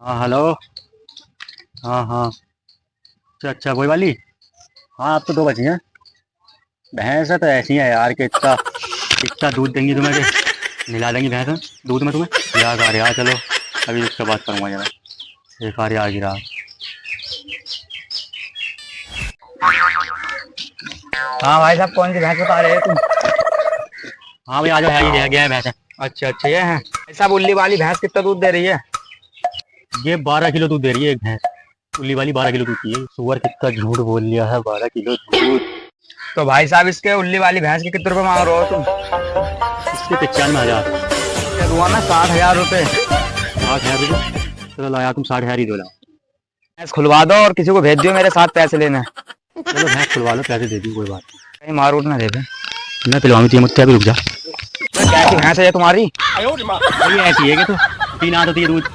हाँ हेलो। हाँ हाँ। अच्छा अच्छा वही वाली। हाँ अब तो दो बची हैं। भैंस है तो ऐसी है यार कि इतना इतना दूध देंगी तुम्हें कि मिला देंगी भैंस दूध में तुम्हें। यार यार चलो अभी उससे बात करूँगा जरा। एक बार यार गिरा। हाँ भाई साहब, कौन सी भैंस बता रहे हो तुम? हाँ भाई आ जाओ, है ही गया है भैंस है। अच्छा अच्छा, ये है भाई साहब। उल्ली वाली भैंस कितना दूध दे रही है? ये 12 किलो दूध दे रही है एक भैंस। उल्ली वाली 12 किलो दूध की है। सुअर कितना झूठ बोल लिया है, 12 किलो दूध। तो भाई साहब, इसके उल्ली वाली भैंस के कितने रुपए मांग रहे हो तुम? इसके 95,000। ये हुआ ना 60,000 रुपए। 60,000 रुपये। चलो लाया तुम 60,000 ही दो लाओ। भैंस खुलवा दो और किसी को भेज दियो मेरे साथ पैसे लेने। चलो भैंस खुलवा लो, पैसे दे दी कोई बात कहीं मार उठ ना दे दे। नहीं। मैं पिलवाऊंगी तुझे, मुझसे अभी रुक जा। कैसी भैंस है ये तुम्हारी? ये ऐसी है कि तो 3 हाथ होती है दूध।